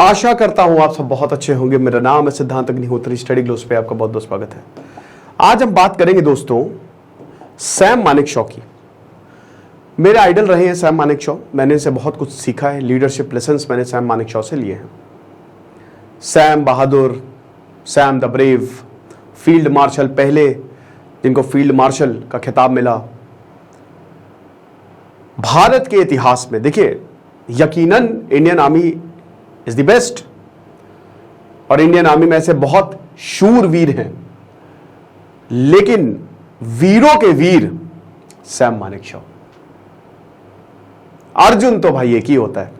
आशा करता हूं आप सब बहुत अच्छे होंगे। मेरा नाम है सिद्धांत अग्निहोत्री, स्टडी ग्लोस पे आपका बहुत बहुत स्वागत है। आज हम बात करेंगे दोस्तों सैम मानेकशॉ की। मेरे आइडल रहे हैं सैम मानेकशॉ, मैंने इनसे बहुत कुछ सीखा है। लीडरशिप लेसन्स मैंने सैम मानेकशॉ से लिए हैं। Sam Bahadur, Sam the brave, field marshal, पहले जिनको फील्ड मार्शल का खिताब मिला भारत के इतिहास में। देखिए, यकीनन Indian army is the best और इंडियन आर्मी में ऐसे बहुत शूरवीर हैं, लेकिन वीरों के वीर सैम मानेकशॉ। अर्जुन तो भाई एक ही होता है,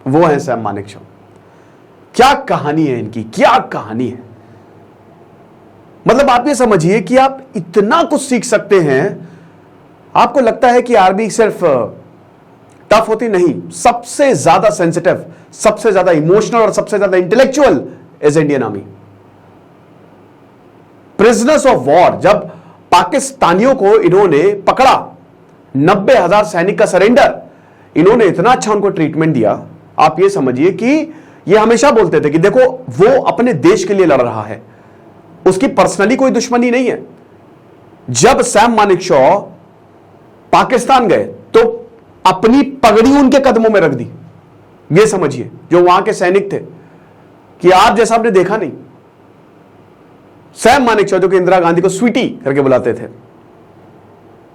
वो है सैम मानेकशॉ। क्या कहानी है इनकी, क्या कहानी है। मतलब आप ये समझिए कि आप इतना कुछ सीख सकते हैं। आपको लगता है कि आर्मी सिर्फ टफ होती, नहीं, सबसे ज्यादा सेंसिटिव, सबसे ज्यादा इमोशनल और सबसे ज्यादा intellectual is Indian army. Prisoners of war, जब पाकिस्तानियों को इन्होंने पकड़ा, 90,000 सैनिक का सरेंडर, इन्होंने इतना अच्छा उनको ट्रीटमेंट दिया। आप ये समझिए कि ये हमेशा बोलते थे कि देखो वो अपने देश के लिए लड़ रहा है, उसकी पर्सनली कोई दुश्मनी नहीं है। जब सैम मानेकशॉ पाकिस्तान गए तो अपनी पगड़ी उनके कदमों में रख दी। ये समझिए जो वहां के सैनिक थे कि आप जैसा आपने देखा नहीं। सैम मानेकशॉ जो कि इंदिरा गांधी को स्वीटी करके बुलाते थे,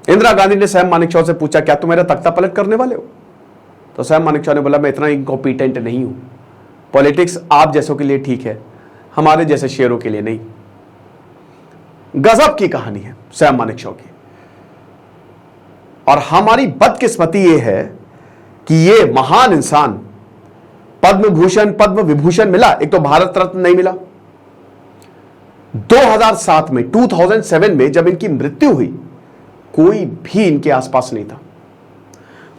इंदिरा गांधी ने सैम मानेकशॉ से पूछा क्या तुम मेरा तख्ता पलट करने वाले हो? तो सैम मानेकशॉ ने बोला मैं इतना इनकॉम्पिटेंट नहीं हूं। पॉलिटिक्स आप जैसों के लिए ठीक है, हमारे जैसे शेरों के लिए नहीं। गजब की कहानी है सैम मानेकशॉ की। और हमारी बदकिस्मती यह है कि ये महान इंसान पद्म भूषण, पद्म विभूषण मिला, एक तो भारत रत्न नहीं मिला। 2007 में 2007 में जब इनकी मृत्यु हुई, कोई भी इनके आसपास नहीं था,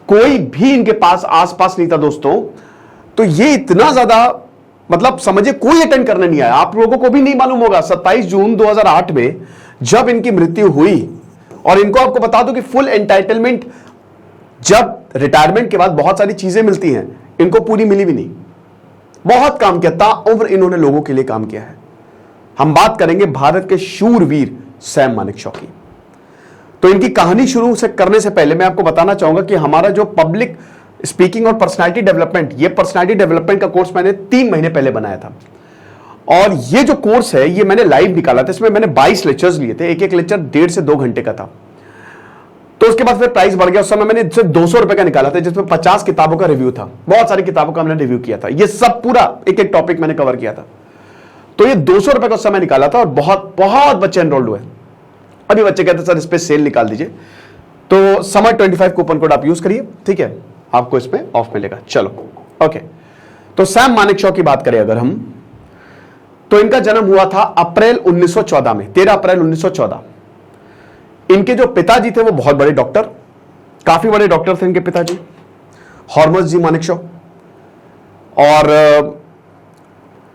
कोई भी इनके पास आसपास नहीं था दोस्तों। तो ये इतना ज्यादा, मतलब समझिए कोई अटेंड करने नहीं आया। आप लोगों को भी नहीं मालूम होगा 27 जून 2008 में जब इनकी मृत्यु हुई, और इनको आपको बता दूं कि फुल एंटाइटलमेंट जब रिटायरमेंट के बाद बहुत सारी चीजें मिलती हैं, इनको पूरी मिली भी नहीं। बहुत काम किया, ताउम्र इन्होंने लोगों के लिए काम किया है। हम बात करेंगे भारत के शूरवीर सैम मानेकशॉ की। तो इनकी कहानी शुरू से करने से पहले मैं आपको बताना चाहूंगा कि हमारा जो पब्लिक स्पीकिंग और पर्सनालिटी डेवलपमेंट, ये पर्सनालिटी डेवलपमेंट का कोर्स मैंने 3 महीने पहले बनाया था। और ये जो कोर्स है ये मैंने लाइव निकाला था। इसमें मैंने 22 लेक्चर्स लिए थे, एक एक लेक्चर 1.5 से 2 घंटे का था। तो उसके बाद फिर प्राइस बढ़ गया। उस समय मैंने सिर्फ 200 रुपए का निकाला था, जिसमें 50 किताबों का रिव्यू था। बहुत सारी किताबों का हमने रिव्यू किया था। ये सब पूरा एक एक टॉपिक मैंने कवर किया था। तो ये 200 रुपए का उस समय निकाला था और बहुत बहुत बच्चे एनरोल्ड हुए। अभी बच्चे कहते सर इस पे सेल निकाल दीजिए, तो समर 25 कूपन कोड आप यूज करिए, ठीक है, आपको इसमें ऑफ मिलेगा। चलो ओके। तो सैम मानेकशॉ की बात करें अगर हम, तो इनका जन्म हुआ था अप्रैल 1914 में, 13 अप्रैल 1914। इनके जो पिताजी थे वो बहुत बड़े डॉक्टर, काफी बड़े डॉक्टर थे इनके पिताजी, हॉर्मस जी मानेकशॉ। और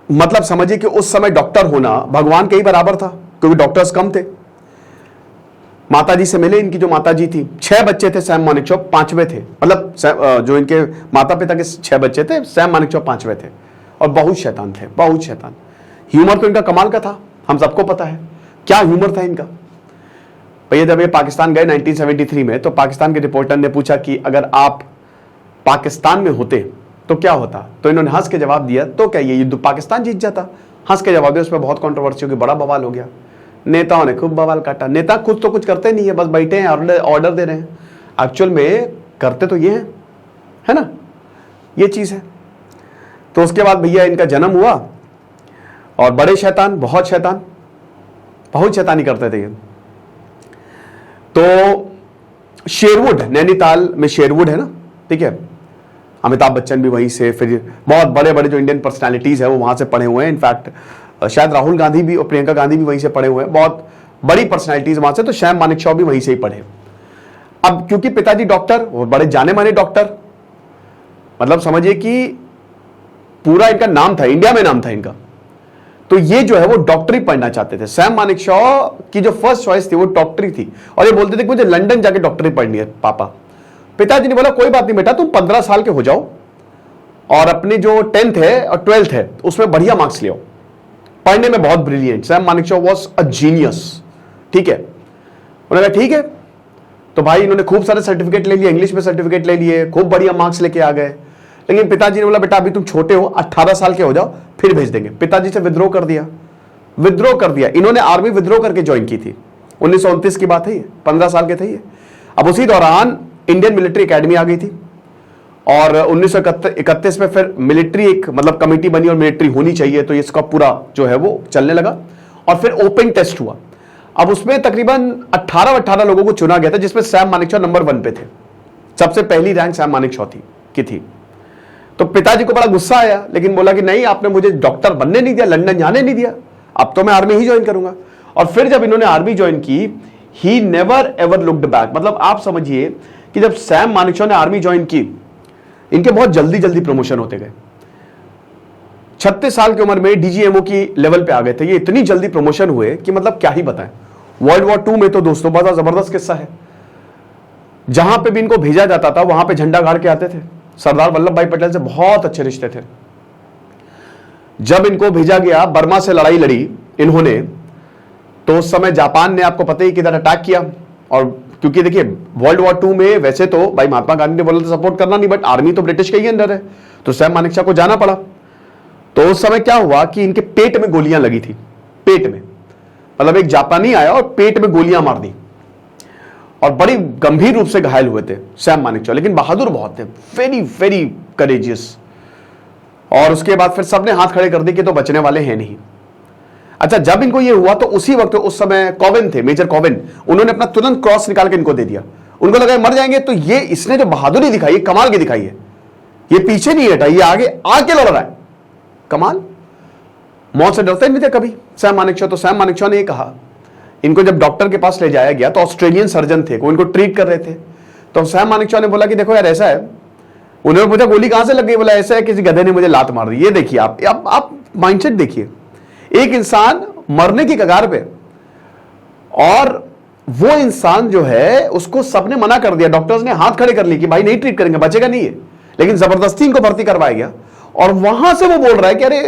मतलब समझिए कि उस समय डॉक्टर होना भगवान के ही बराबर था, क्योंकि डॉक्टर्स कम थे। माताजी से मिले, इनकी जो माताजी थी, 6 बच्चे थे, सैम मानेकशॉ 5वें थे। मतलब जो इनके माता पिता के 6 बच्चे थे, सैम मानेकशॉ 5वें थे। और बहुत शैतान थे, बहुत शैतान। ह्यूमर तो इनका कमाल का था, हम सबको पता है क्या ह्यूमर था इनका। भैया जब ये पाकिस्तान गए 1973 में, तो पाकिस्तान के रिपोर्टर ने पूछा कि अगर आप पाकिस्तान में होते तो क्या होता? तो इन्होंने हंस के जवाब दिया, तो क्या ये युद्ध पाकिस्तान जीत जाता? हंस के जवाब दिया। उसमें बहुत कंट्रोवर्सी होगी, बड़ा बवाल हो गया। नेताओं ने खूब बवाल काटा। नेता खुद तो कुछ करते नहीं है, बस बैठे हैं, ऑर्डर दे रहे हैं। एक्चुअल में करते तो ये हैं, है ना, ये चीज है। तो उसके बाद भैया इनका जन्म हुआ, और बड़े शैतान, बहुत शैतान, बहुत शैतानी करते थे ये। तो शेरवुड, नैनीताल में शेरवुड है ना, ठीक है, अमिताभ बच्चन भी वहीं से, फिर बहुत बड़े बड़े जो इंडियन पर्सनालिटीज है वो वहां से पढ़े हुए हैं। इनफैक्ट शायद राहुल गांधी भी और प्रियंका गांधी भी वहीं से पढ़े हुए हैं, बहुत बड़ी पर्सनालिटीज वहां से। तो सैम मानेकशॉ भी वहीं से ही पढ़े। अब क्योंकि पिताजी डॉक्टर और बड़े जाने माने डॉक्टर, मतलब समझिए कि पूरा इनका नाम था, इंडिया में नाम था इनका। तो ये जो है वो डॉक्टरी पढ़ना चाहते थे। सैम मानेकशॉ की जो फर्स्ट चॉइस थी वो डॉक्टरी थी, और ये बोलते थे कि मुझे लंदन जाके डॉक्टरी पढ़नी है पापा। पिताजी ने बोला कोई बात नहीं बेटा, तुम 15 साल के हो जाओ और अपने जो 10th है और 12th है उसमें बढ़िया मार्क्स ले आओ, पढ़ने में बहुत brilliant. Sam Manekshaw was a genius, ठीक है। उन्होंने कहा ठीक है, तो भाई इन्होंने खूब सारे सर्टिफिकेट ले लिए, इंग्लिश में सर्टिफिकेट ले लिए, खूब बढ़िया मार्क्स लेके आ गए। लेकिन पिताजी ने बोला बेटा अभी तुम छोटे हो, 18 साल के हो जाओ फिर भेज देंगे। पिताजी से विद्रोह कर दिया, विद्रोह कर दिया। इन्होंने आर्मी विद्रोह करके ज्वाइन की थी, 1929 की बात है ये, 15 साल के थे ये। अब उसी दौरान इंडियन मिलिट्री एकेडमी आ गई थी और 1931 में फिर मिलिट्री एक मतलब कमेटी बनी और मिलिट्री होनी चाहिए, तो इसका पूरा जो है वो चलने लगा और फिर ओपन टेस्ट हुआ। अब उसमें तकरीबन 18 लोगों को चुना गया था, जिसमें सैम मानेकशॉ नंबर 1 पे थे। सबसे पहली रैंक सैम मानेकशॉ की थी। तो पिताजी को बड़ा गुस्सा आया, लेकिन बोला कि नहीं आपने मुझे डॉक्टर बनने नहीं दिया, लंदन जाने नहीं दिया, अब तो मैं आर्मी ही ज्वाइन करूंगा। और फिर जब इन्होंने आर्मी ज्वाइन की, he never ever looked back. मतलब आप समझिए कि जब सैम मानेकशॉ ने आर्मी ज्वाइन की, इनके बहुत जल्दी जल्दी प्रमोशन होते गए। 36 साल की उम्र में डीजीएमओ की लेवल पे आ गए थे ये, इतनी जल्दी प्रमोशन हुए कि मतलब क्या ही बताएं। वर्ल्ड वॉर 2 में तो दोस्तों बड़ा जबरदस्त किस्सा है, जहां पे भी इनको भेजा जाता था वहां पे झंडा गाड़ के आते थे। सरदार वल्लभ भाई पटेल से बहुत अच्छे रिश्ते थे। जब इनको भेजा गया, बर्मा से लड़ाई लड़ी इन्होंने, तो उस समय जापान ने आपको पता ही किधर अटैक किया। और क्योंकि देखिए वर्ल्ड वॉर 2 में वैसे तो भाई महात्मा गांधी ने बोला था सपोर्ट करना नहीं, बट आर्मी तो ब्रिटिश के ही अंडर है, तो सैम मानेकशॉ को जाना पड़ा। तो उस समय क्या हुआ कि इनके पेट में गोलियां लगी थी, पेट में, मतलब एक जापानी आया और पेट में गोलियां मार दी और बड़ी गंभीर रूप से घायल हुए थे सैम मानेकशॉ। लेकिन बहादुर बहुत थे, वेरी वेरी करेजियस। और उसके बाद फिर सबने हाथ खड़े कर दिए कि तो बचने वाले हैं नहीं। अच्छा, जब इनको ये हुआ तो उसी वक्त उस समय कोवेन थे, मेजर कोवेन, उन्होंने अपना तुरंत क्रॉस निकाल के इनको दे दिया। उनको लगा मर जाएंगे, तो ये इसने जो बहादुरी दिखाई, कमाल की दिखाई है। ये पीछे नहीं हटा, ये आगे आके लड़ रहा है, कमाल। मौत से डरते नहीं थे कभी सैम मानेकशॉ। तो सैम मानेकशॉ ने ये कहा, इनको जब डॉक्टर के पास ले जाया गया तो ऑस्ट्रेलियन सर्जन थे, वो इनको ट्रीट कर रहे थे। तो सैम मानेकशॉ ने बोला कि देखो यार ऐसा है, उन्होंने पूछा गोली कहां से लग गई, बोला ऐसा है किसी गधे ने मुझे लात मार दी। ये देखिए आप माइंडसेट देखिए, एक इंसान मरने की कगार पे, और वो इंसान जो है उसको सबने मना कर दिया, डॉक्टर्स ने हाथ खड़े कर लिए कि भाई नहीं ट्रीट करेंगे, बचेगा नहीं है, लेकिन जबरदस्ती इनको भर्ती करवाया गया। और वहां से वो बोल रहा है कि अरे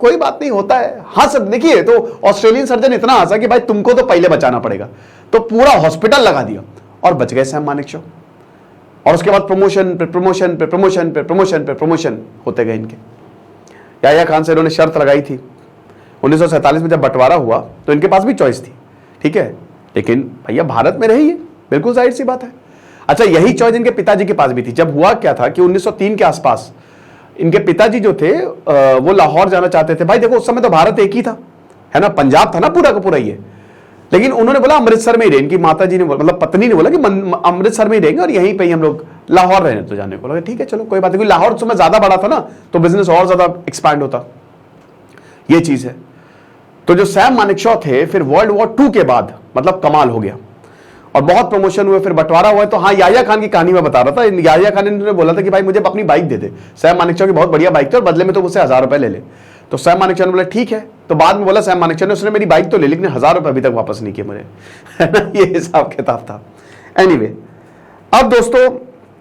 कोई बात नहीं, होता है। हाँ सब देखिए, तो ऑस्ट्रेलियन सर्जन इतना हंसा कि भाई तुमको तो पहले बचाना पड़ेगा, तो पूरा हॉस्पिटल लगा दिया और बच गए सैम मानेकशॉ। और उसके बाद प्रमोशन पे प्रमोशन पे प्रमोशन पे प्रमोशन पे प्रमोशन होते गए इनके। याह्या खान से इन्होंने शर्त लगाई थी 1947 में, जब बंटवारा हुआ तो इनके पास भी चॉइस थी, ठीक है, लेकिन भैया भारत में रहिए, बिल्कुल जाहिर सी बात है। अच्छा, यही चॉइस इनके पिताजी के पास भी थी। जब हुआ क्या था कि 1903 के आसपास इनके पिताजी जो थे वो लाहौर जाना चाहते थे। भाई देखो उस समय तो भारत एक ही था, है ना, पंजाब था ना पूरा का पूरा ये। लेकिन उन्होंने बोला अमृतसर में ही रहेंगे, इनकी माता जी ने मतलब पत्नी ने बोला कि अमृतसर में ही रहेंगे और यहीं पे ही हम लोग लाहौर रहने तो जाने को लगा। ठीक है चलो कोई बात नहीं, लाहौर उस समय ज्यादा बड़ा था ना, तो बिजनेस और ज्यादा एक्सपैंड होता, ये चीज है। तो जो सैम मानेकशॉ थे, फिर वर्ल्ड वॉर 2 के बाद मतलब कमाल हो गया और बहुत प्रमोशन हुए, फिर बंटवारा हुआ। तो हाँ, याह्या खान की कहानी मैं बता रहा था। याह्या खान ने बोला था कि भाई मुझे अपनी बाइक दे दे, सैम मानेकशॉ की बहुत बढ़िया बाइक थी और बदले में तो मुझसे 1000 रुपए ले ले। तो सैम मानेकशॉ ने बोला ठीक है। तो बाद में बोला सैम मानेकशॉ ने, उसने मेरी बाइक तो ले, लेकिन 1000 रुपए अभी तक वापस नहीं किए मुझे, है ना, ये हिसाब किताब था। एनीवे, अब दोस्तों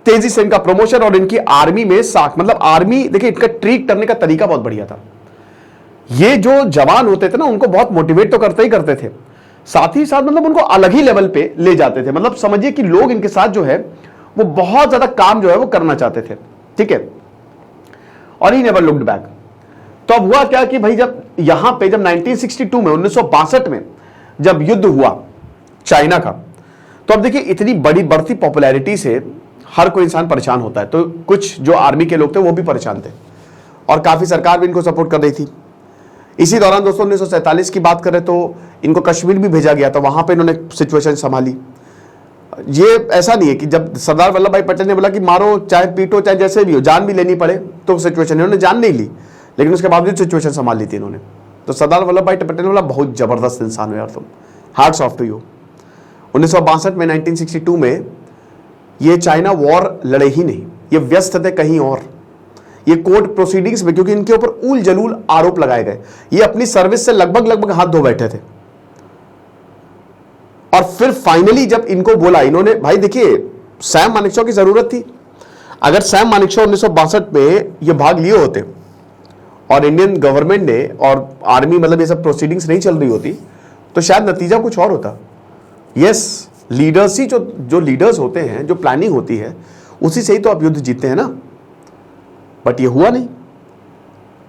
तेजी से इनका प्रमोशन और इनकी आर्मी में साख, मतलब आर्मी देखिए इनका ट्रीट करने का तरीका बहुत बढ़िया था। ये जो जवान होते थे ना, उनको बहुत मोटिवेट तो करते ही करते थे, साथ ही साथ मतलब उनको अलग ही लेवल पे ले जाते थे। मतलब समझिए कि लोग इनके साथ जो है वो बहुत ज्यादा काम जो है वो करना चाहते थे, ठीक है। और ही नेवर लुक्ड बैक। तो अब हुआ क्या कि भाई जब यहां पे जब 1962 में 1962 में जब युद्ध हुआ चाइना का, तो अब देखिए इतनी बड़ी बढ़ती पॉपुलैरिटी से हर कोई इंसान परेशान होता है। तो कुछ जो आर्मी के लोग थे वो भी परेशान थे और काफी सरकार भी इनको सपोर्ट कर रही थी। इसी दौरान दोस्तों 1947 की बात करें तो इनको कश्मीर भी भेजा गया था, वहां पे इन्होंने सिचुएशन संभाली। ये ऐसा नहीं है कि जब सरदार वल्लभ भाई पटेल ने बोला कि मारो चाहे पीटो चाहे जैसे भी हो, जान भी लेनी पड़े, तो सिचुएशन इन्होंने जान नहीं ली, लेकिन उसके बावजूद सिचुएशन संभाल ली थी इन्होंने। तो सरदार वल्लभ भाई पटेल ने बोला बहुत जबरदस्त इंसान हो यार तुम, हार्ट्स ऑफ टू यू। 1962 में 1962 में ये चाइना वॉर लड़े ही नहीं, ये व्यस्त थे कहीं और, ये कोर्ट प्रोसीडिंग्स में, क्योंकि इनके ऊपर उल जलूल आरोप लगाए गए। ये अपनी सर्विस से लगभग हाथ धो बैठे थे। और फिर फाइनली जब इनको बोला इन्होंने, भाई देखिए सैम मानेकशॉ की जरूरत थी। अगर सैम मानेकशॉ 1962 में ये भाग लिए होते और इंडियन गवर्नमेंट ने और आर्मी मतलब ये सब प्रोसीडिंग्स नहीं चल रही होती तो शायद नतीजा कुछ और होता। यस, लीडर्स ही जो लीडर्स होते हैं, जो प्लानिंग होती है, उसी से ही तो आप युद्ध जीतते हैं ना। बट ये हुआ नहीं।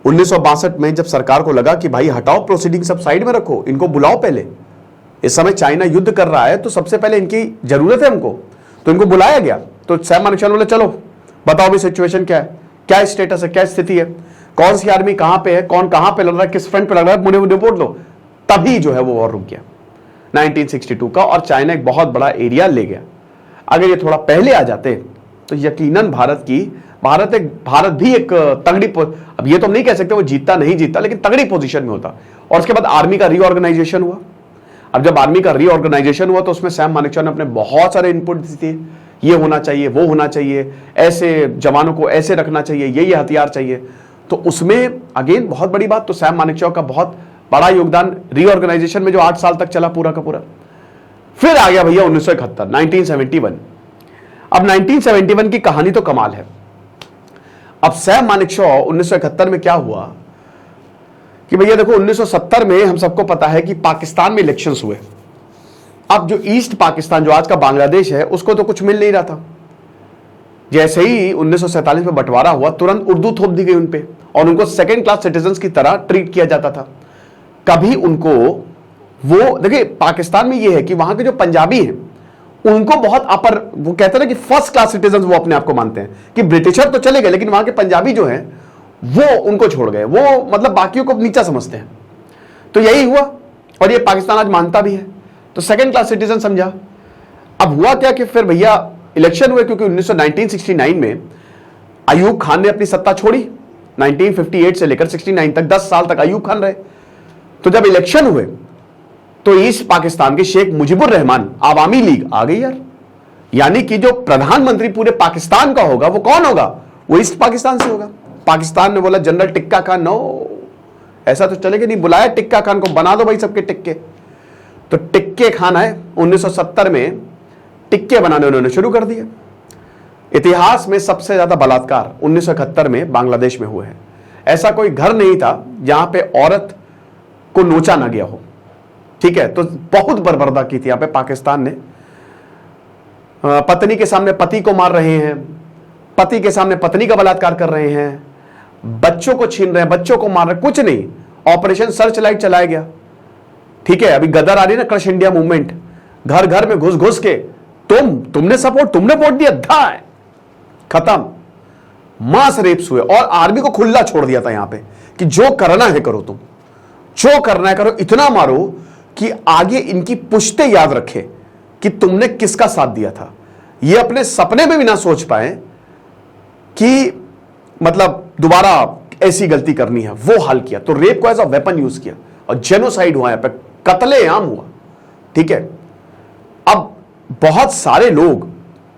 1962 में जब सरकार को लगा कि भाई हटाओ प्रोसीडिंग, सब साइड में रखो, इनको बुलाओ पहले, इस समय चाइना युद्ध कर रहा है तो सबसे पहले इनकी जरूरत है हमको, तो इनको बुलाया गया। तो सैम मानेकशॉ बोले चलो बताओ भी सिचुएशन क्या है, क्या स्टेटस है, क्या स्थिति है, कौन सी आर्मी कहां पे है, कौन कहां पे लड़ रहा है, किस फ्रंट पे लड़ रहा है, मुझे रिपोर्ट दो। तभी जो है वो वॉर रुक गया 1962 का, और चाइना एक बहुत बड़ा एरिया ले गया। अगर ये थोड़ा पहले आ जाते तो यकीनन भारत भी एक तगड़ी, अब ये तो हम नहीं कह सकते वो जीतता नहीं जीतता, लेकिन तगड़ी पोजीशन में होता। और उसके बाद आर्मी का रीऑर्गेनाइजेशन हुआ। अब जब आर्मी का रीऑर्गेनाइजेशन हुआ तो उसमें सैम मानेकशॉ ने अपने बहुत सारे इनपुट दिए, ये होना चाहिए, वो होना चाहिए, ऐसे जवानों को ऐसे रखना चाहिए, ये हथियार चाहिए। तो उसमें अगेन बहुत बड़ी बात, तो सैम मानेकशॉ का बहुत बड़ा योगदान रीऑर्गेनाइजेशन में जो 8 साल तक चला पूरा का पूरा। फिर आ गया भैया 1971, 1971। अब 1971 की कहानी तो कमाल है। अब सैम मानेकशॉ 1971 में क्या हुआ कि भैया देखो 1970 में हम सबको पता है कि पाकिस्तान में इलेक्शंस हुए। अब जो ईस्ट पाकिस्तान, जो आज का बांग्लादेश है, उसको तो कुछ मिल नहीं रहा था। जैसे ही 1947 में बंटवारा हुआ, तुरंत उर्दू थोप दी गई उन पे और उनको सेकेंड क्लास सिटीजन्स की तरह ट्रीट किया जाता था। कभी उनको, वो देखिए पाकिस्तान में ये है कि वहां के जो पंजाबी हैं उनको बहुत अपर, वो कहते हैं ना कि फर्स्ट क्लास सिटीजन वो अपने आप को मानते हैं कि ब्रिटिशर तो चले गए लेकिन वहां के पंजाबी जो हैं वो उनको छोड़ गए, वो मतलब बाकियों को नीचा समझते हैं। तो यही हुआ और ये पाकिस्तान आज मानता भी है, तो सेकंड क्लास सिटीजन समझा। अब हुआ क्या कि फिर भैया इलेक्शन हुए, क्योंकि 1969 में अयूब खान ने अपनी सत्ता छोड़ी। 1958 से लेकर 69 तक 10 साल तक अयूब खान रहे। तो जब इलेक्शन हुए तो ईस्ट पाकिस्तान के शेख मुजीबुर रहमान आवामी लीग आ गई यार, यानी कि जो प्रधानमंत्री पूरे पाकिस्तान का होगा वो कौन होगा, वो ईस्ट पाकिस्तान से होगा। पाकिस्तान ने बोला जनरल टिक्का खान, नो ऐसा तो चलेगा नहीं, बुलाया टिक्का खान को, बना दो भाई सबके टिक्के। तो टिक्के खान आए 1970 में, टिक्के बनाने उन्होंने शुरू कर दिया। इतिहास में सबसे ज्यादा बलात्कार 1971 में बांग्लादेश में हुए हैं। ऐसा कोई घर नहीं था जहां पे औरत को नोचा ना गया हो, ठीक है। तो बहुत बर्बरता की थी यहां पे पाकिस्तान ने। पत्नी के सामने पति को मार रहे हैं, पति के सामने पत्नी का बलात्कार कर रहे हैं, बच्चों को छीन रहे हैं, बच्चों को मार रहे हैं, कुछ नहीं। ऑपरेशन सर्च लाइट चलाया गया, ठीक है। अभी गदर आ रही ना, क्रश इंडिया मूवमेंट, घर घर में घुस घुस के तुमने वोट दिया, धाय खत्म। मास रेप्स हुए और आर्मी को खुला छोड़ दिया था यहां पे कि जो करना है करो, तुम जो करना है करो, इतना मारो कि आगे इनकी पुश्ते याद रखे कि तुमने किसका साथ दिया था। ये अपने सपने में भी ना सोच पाए कि मतलब दोबारा ऐसी गलती करनी है, वो हाल किया। तो रेप को एज अ वेपन यूज किया और जेनोसाइड हुआ, यहां पे कत्लेआम हुआ, ठीक है। अब बहुत सारे लोग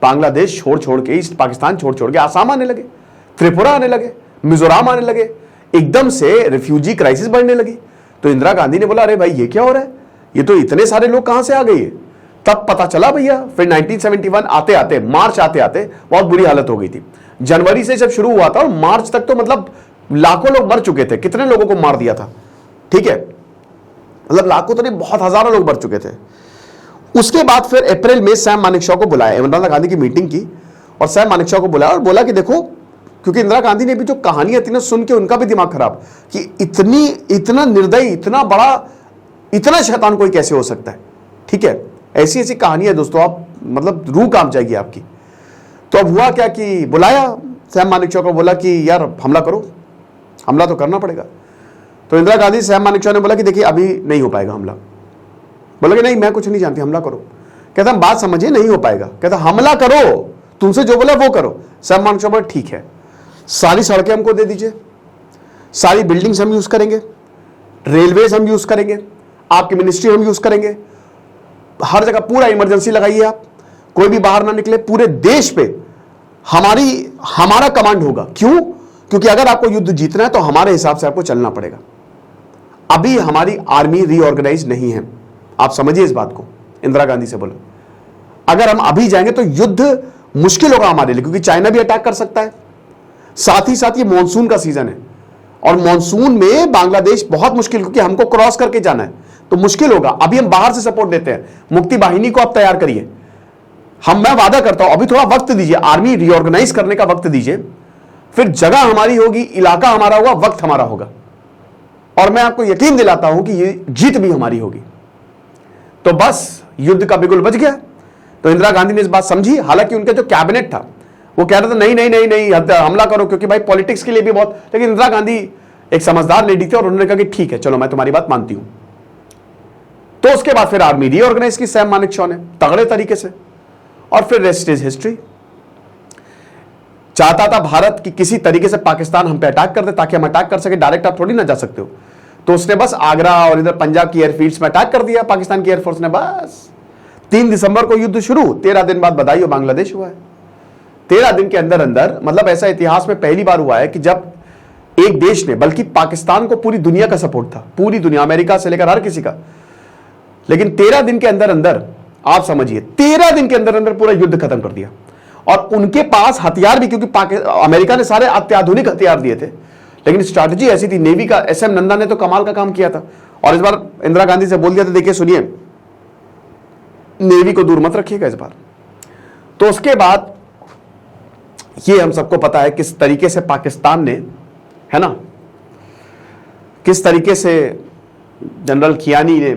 बांग्लादेश छोड़ के, ईस्ट पाकिस्तान छोड़ के आसाम आने लगे, त्रिपुरा आने लगे, मिजोरम आने लगे, एकदम से रिफ्यूजी क्राइसिस बढ़ने लगी। तो इंदिरा गांधी ने बोला अरे भाई ये क्या हो रहा है, ये तो इतने सारे लोग कहां से आ गए। तब पता चला भैया, फिर 1971 आते आते, मार्च आते आते बहुत बुरी हालत हो गई थी। जनवरी से जब शुरू हुआ था और मार्च तक तो मतलब लाखों लोग मर चुके थे, कितने लोगों को मार दिया था, ठीक है। मतलब लाखों तो नहीं, बहुत हजारों लोग मर चुके थे। उसके बाद फिर अप्रैल में सैम मानेकशॉ को बुलाया, इंदिरा गांधी की मीटिंग की और सैम मानेकशॉ को बुलाया और बोला कि देखो, क्योंकि इंदिरा गांधी ने भी जो कहानियां थी ना सुन के उनका भी दिमाग खराब कि इतना निर्दयी, इतना बड़ा, इतना शैतान कोई कैसे हो सकता है, ठीक है। ऐसी ऐसी कहानियां दोस्तों, आप मतलब रूह कांप जाएगी आपकी। तो अब हुआ क्या कि बुलाया सैम मानेकशॉ को, बोला कि यार हमला करो, हमला तो करना पड़ेगा। तो इंदिरा गांधी सैम मानेकशॉ ने बोला कि देखिए अभी नहीं हो पाएगा हमला। बोला कि नहीं मैं कुछ नहीं जानती, हमला करो। कहता हम बात समझिए, नहीं हो पाएगा। कहता हमला करो, तुमसे जो बोला वो करो। सैम मानेकशॉ बोला ठीक है, सारी सड़कें हमको दे दीजिए, सारी बिल्डिंग्स हम यूज करेंगे, रेलवेज हम यूज करेंगे, आपकी मिनिस्ट्री हम यूज करेंगे, हर जगह पूरा इमरजेंसी लगाइए, आप कोई भी बाहर ना निकले, पूरे देश पे हमारा कमांड होगा। क्यों? क्योंकि अगर आपको युद्ध जीतना है तो हमारे हिसाब से आपको चलना पड़ेगा। अभी हमारी आर्मी रीऑर्गेनाइज नहीं है, आप समझिए इस बात को। इंदिरा गांधी से बोला अगर हम अभी जाएंगे तो युद्ध मुश्किल होगा हमारे लिए, क्योंकि चाइना भी अटैक कर सकता है। साथ ही साथ ये मानसून का सीजन है, और मानसून में बांग्लादेश बहुत मुश्किल, क्योंकि हमको क्रॉस करके जाना है, तो मुश्किल होगा। अभी हम बाहर से सपोर्ट देते हैं, मुक्ति वाहिनी को आप तैयार करिए। मैं वादा करता हूं, अभी थोड़ा वक्त दीजिए, आर्मी रिऑर्गेनाइज करने का वक्त दीजिए, फिर जगह हमारी होगी, इलाका हमारा होगा, वक्त हमारा होगा, और मैं आपको यकीन दिलाता हूं कि ये जीत भी हमारी होगी। तो बस युद्ध का बिगुल बज गया। तो इंदिरा गांधी ने इस बात समझी, हालांकि उनका जो कैबिनेट था वो कह रहा था नहीं नहीं नहीं नहीं हमला करो, क्योंकि भाई पॉलिटिक्स के लिए भी बहुत, लेकिन इंदिरा गांधी एक समझदार लेडी थी और उन्होंने कहा कि ठीक है चलो मैं तुम्हारी बात मानती हूं। तो उसके बाद फिर आर्मी रीऑर्गेनाइज की सैम मानेकशॉ ने तगड़े तरीके से, और फिर रेस्ट इज हिस्ट्री। चाहता था भारत कि किसी तरीके से पाकिस्तान हम पे अटैक कर दे, ताकि हम अटैक कर सके, डायरेक्ट आप थोड़ी ना जा सकते हो। तो उसने बस आगरा और इधर पंजाब की एयरफील्ड्स में अटैक कर दिया पाकिस्तान की एयरफोर्स ने। बस 3 दिसंबर को युद्ध शुरू, 13 दिन बाद बधाई हो बांग्लादेश हुआ है। 13 दिन के अंदर अंदर, मतलब ऐसा इतिहास में पहली बार हुआ है कि जब एक देश ने, बल्कि पाकिस्तान को पूरी दुनिया का सपोर्ट था, पूरी दुनिया, अमेरिका से लेकर हर किसी का, लेकिन 13 दिन के अंदर अंदर, आप समझिए 13 दिन के अंदर अंदर पूरा युद्ध खत्म कर दिया। और उनके पास हथियार भी, क्योंकि अमेरिका ने सारे अत्याधुनिक हथियार दिए थे, लेकिन स्ट्रैटेजी ऐसी थी। नेवी का SM नंदा ने तो कमाल का काम किया था, और इस बार इंदिरा गांधी से बोल दिया था देखिए सुनिए नेवी को दूर मत रखिएगा इस बार। तो उसके बाद ये हम सबको पता है किस तरीके से पाकिस्तान ने, है ना, किस तरीके से जनरल कियानी ने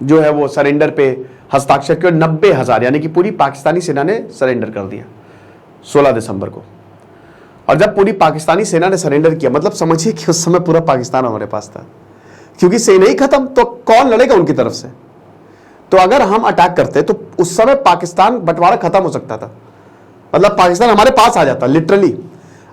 जो है वो सरेंडर पे हस्ताक्षर किए। 90,000 यानी कि पूरी पाकिस्तानी सेना ने सरेंडर कर दिया 16 दिसंबर को। और जब पूरी पाकिस्तानी सेना ने सरेंडर किया, मतलब समझिए कि उस समय पूरा पाकिस्तान हमारे पास था, क्योंकि सेना ही खत्म, तो कौन लड़ेगा उनकी तरफ से। तो अगर हम अटैक करते तो उस समय पाकिस्तान बंटवारा खत्म हो सकता था, मतलब पाकिस्तान हमारे पास आ जाता लिटरली।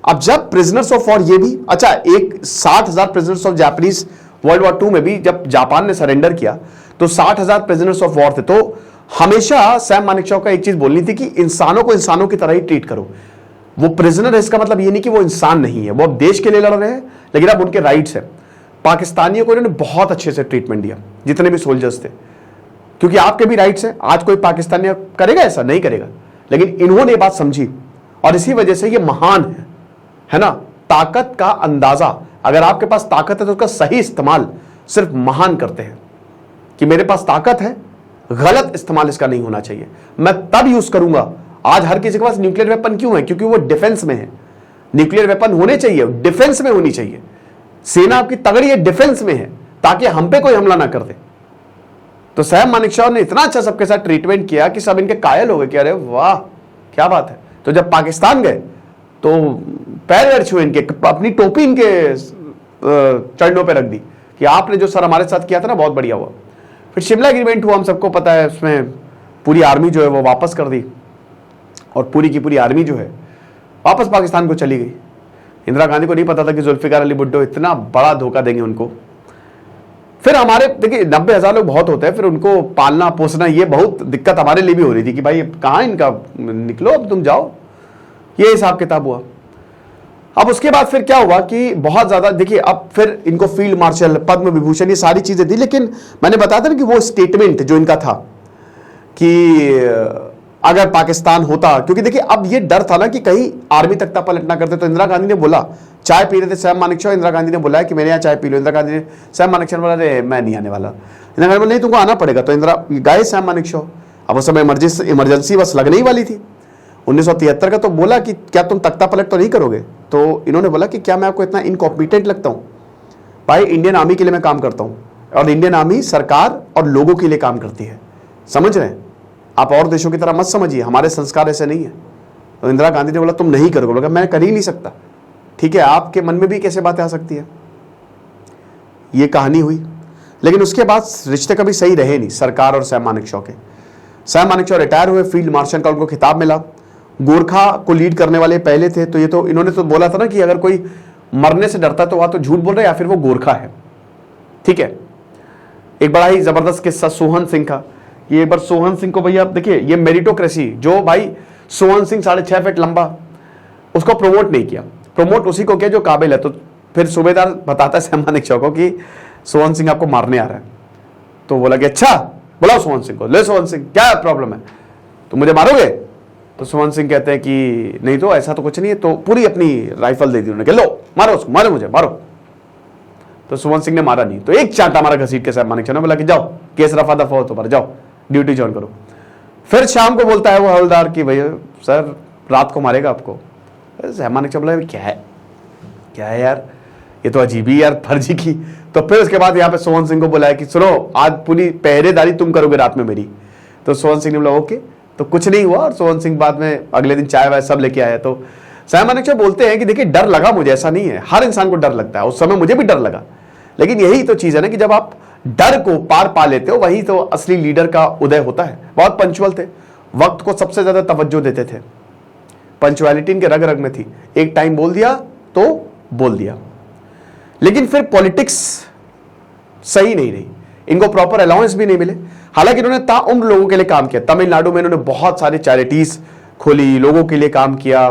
अब जब प्रिजनर्स ऑफ वॉर, ये भी अच्छा, एक 60,000 prisoners of Japanese world war 2 में भी जब जापान ने सरेंडर किया तो 60,000 प्रिजनर्स ऑफ वॉर थे। तो हमेशा सैम मानेकशॉ का एक चीज बोलनी थी कि इंसानों को इंसानों की तरह ही ट्रीट करो। वो प्रिजनर है, इसका मतलब ये नहीं कि वो इंसान नहीं है, वो अब देश के लिए लड़ रहे हैं, लेकिन अब उनके राइट्स है। पाकिस्तानियों को इन्होंने बहुत अच्छे से ट्रीटमेंट दिया, जितने भी सोल्जर्स थे, क्योंकि आपके भी राइट्स हैं। आज कोई पाकिस्तानी करेगा ऐसा? नहीं करेगा, लेकिन इन्होंने बात समझी, और इसी वजह से ये महान है ना। ताकत का अंदाजा, अगर आपके पास ताकत है तो उसका सही इस्तेमाल सिर्फ महान करते हैं। कि मेरे पास ताकत है, गलत इस्तेमाल इसका नहीं होना चाहिए, मैं तब यूज करूंगा। आज हर किसी के पास न्यूक्लियर वेपन क्यों है? क्योंकि वो डिफेंस में है। न्यूक्लियर वेपन होने चाहिए, डिफेंस में होनी चाहिए। सेना आपकी तगड़ी है, डिफेंस में है, ताकि हम पे कोई हमला ना कर दे। तो सैम मानेकशॉ ने इतना अच्छा सबके साथ ट्रीटमेंट किया कि सब इनके कायल हो गए कि अरे वाह क्या बात है। तो जब पाकिस्तान गए तो पैर वैर छुए इनके, अपनी टोपी इनके चरणों पे रख दी कि आपने जो सर हमारे साथ किया था ना बहुत बढ़िया हुआ। फिर शिमला एग्रीमेंट हुआ, हम सबको पता है, उसमें पूरी आर्मी जो है वो वापस कर दी, और पूरी की पूरी आर्मी जो है वापस पाकिस्तान को चली गई। इंदिरा गांधी को नहीं पता था कि जुल्फिकार अली भुट्टो इतना बड़ा धोखा देंगे उनको। फिर हमारे देखिए 90,000 लोग बहुत होते हैं, फिर उनको पालना पोसना ये बहुत दिक्कत हमारे लिए भी हो रही थी कि भाई कहाँ इनका, निकलो अब तुम जाओ, ये हिसाब किताब हुआ। अब उसके बाद फिर क्या हुआ कि बहुत ज्यादा देखिए, अब फिर इनको फील्ड मार्शल, पद्म विभूषण, ये सारी चीजें दी। लेकिन मैंने बताया था ना कि वो स्टेटमेंट जो इनका था कि अगर पाकिस्तान होता, क्योंकि देखिए अब ये डर था ना कि कहीं आर्मी तख्ता पलट ना करते। तो इंदिरा गांधी ने बोला, चाय पी रहे थे सैम मानेकशॉ, इंदिरा गांधी ने बोला कि मेरे यहाँ चाय पी लो। इंदिरा गांधी ने, सैम मानेकशॉ ने बोला अरे मैं नहीं आने वाला। इंदिरा गांधी बोला नहीं तुमको आना पड़ेगा। तो इंदिरा गए सैम मानेकशॉ। अब उस समय इमरजेंसी बस लगने ही वाली थी 1973 का। तो बोला कि क्या तुम तख्ता पलट तो नहीं करोगे? तो इन्होंने बोला कि क्या मैं आपको इतना इनकॉम्पिटेंट लगता हूँ? भाई इंडियन आर्मी के लिए मैं काम करता हूँ, और इंडियन आर्मी सरकार और लोगों के लिए काम करती है, समझ रहे हैं आप? और देशों की तरह मत समझिए, हमारे संस्कार ऐसे नहीं है। तो इंदिरा गांधी ने बोला तुम नहीं करोगे। बोला मैं कर ही नहीं सकता। ठीक है, आपके मन में भी कैसे बातें आ सकती है? ये कहानी हुई। लेकिन उसके बाद रिश्ते कभी सही रहे नहीं सरकार और सैम मानेकशॉ के। सैम मानेकशॉ रिटायर हुए, फील्ड मार्शल का उनको खिताब मिला, गोरखा को लीड करने वाले पहले थे। तो ये तो इन्होंने तो बोला था ना कि अगर कोई मरने से डरता तो वह तो झूठ बोल रहा है या फिर वो गोरखा है। ठीक है, एक बड़ा ही जबरदस्त किस्सा सोहन सिंह का। ये एक बार सोहन सिंह को, भैया आप देखिए, ये मेरिटोक्रेसी, जो भाई सोहन सिंह 6.5 फीट लंबा, उसको प्रमोट नहीं किया। प्रमोट उसी को किया जो काबिल है। तो फिर सूबेदार बताता है सैम मानेकशॉ को कि सोहन सिंह आपको मारने आ रहा है। तो बोला कि अच्छा, बुलाओ सोहन सिंह को, ले सोहन सिंह क्या प्रॉब्लम है? तो मुझे मारोगे? तो सुमन सिंह कहते हैं कि नहीं तो ऐसा तो कुछ नहीं है, तो पूरी अपनी राइफल दे दी उन्होंने, लो मारो उसको, मारो मुझे मारो। तो सुमन सिंह ने मारा नहीं, तो एक चांटा मारा घसीट के साहब मानिक ने, बोला कि जाओ केस रफा दफा हो तुम्हारा, जाओ ड्यूटी ज्वाइन करो। फिर शाम को बोलता है वो हवलदार कि भैया सर रात को मारेगा आपको। साहब मानिक बोला क्या है यार, ये तो अजीब ही यार फर्जी की। तो फिर उसके बाद यहाँ पे सुमन सिंह को बुलाया कि सुनो आज पूरी पहरेदारी तुम करोगे रात में मेरी। तो सुमन सिंह ने बोला ओके। तो कुछ नहीं हुआ और सुमन सिंह बाद में अगले दिन चाय वाय सब लेके आया। तो साहब मानिक बोलते हैं कि देखिए डर लगा मुझे, ऐसा नहीं है, हर इंसान को डर लगता है, उस समय मुझे भी डर लगा, लेकिन यही तो चीज है ना कि जब आप डर को पार पा लेते हो वही तो असली लीडर का उदय होता है। बहुत पंचुअल थे, वक्त को सबसे ज्यादा तवज्जो देते थे, पंचुअलिटी इनके रग रग में थी, एक टाइम बोल दिया तो बोल दिया। लेकिन फिर पॉलिटिक्स सही नहीं रही, इनको प्रॉपर अलाउंस भी नहीं मिले। हालांकि इन्होंने ताउम्र लोगों के लिए काम किया, तमिलनाडु में इन्होंने बहुत सारी चैरिटीज खोली, लोगों के लिए काम किया,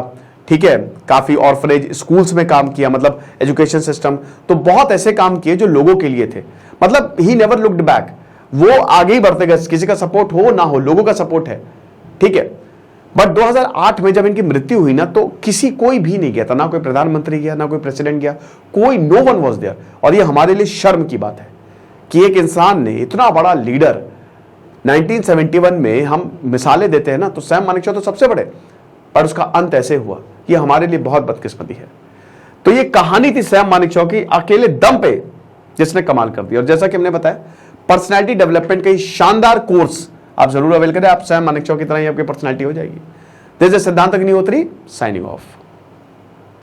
ठीक है, काफी ऑर्फनेज स्कूल्स में काम किया, मतलब एजुकेशन सिस्टम, तो बहुत ऐसे काम किए जो लोगों के लिए थे। मतलब ही नेवर लुक्ड बैक, वो आगे ही बढ़ते गए, किसी का सपोर्ट हो ना हो, लोगों का सपोर्ट है, ठीक है। बट 2008 में जब इनकी मृत्यु हुई ना, तो कोई भी नहीं गया था, ना कोई प्रधानमंत्री गया, ना कोई प्रेसिडेंट गया, कोई, नो वन वाज देयर। और ये हमारे लिए शर्म की बात है कि एक इंसान ने, इतना बड़ा लीडर, 1971 में हम मिसालें देते हैं ना, तो सैम मानेकशॉ तो सबसे बड़े, पर उसका अंत ऐसे हुआ, ये हमारे लिए बहुत बदकिस्मती है। तो ये कहानी थी सैम मानेकशॉ की, अकेले दम पे जिसने कमाल कर दिया। और जैसा कि हमने बताया, पर्सनैलिटी डेवलपमेंट का शानदार कोर्स आप जरूर अवेल करें, आप सैम मानेकशॉ की तरह ही आपकी पर्सनैलिटी हो जाएगी। दिस इज सिद्धांत अग्निहोत्री साइनिंग ऑफ।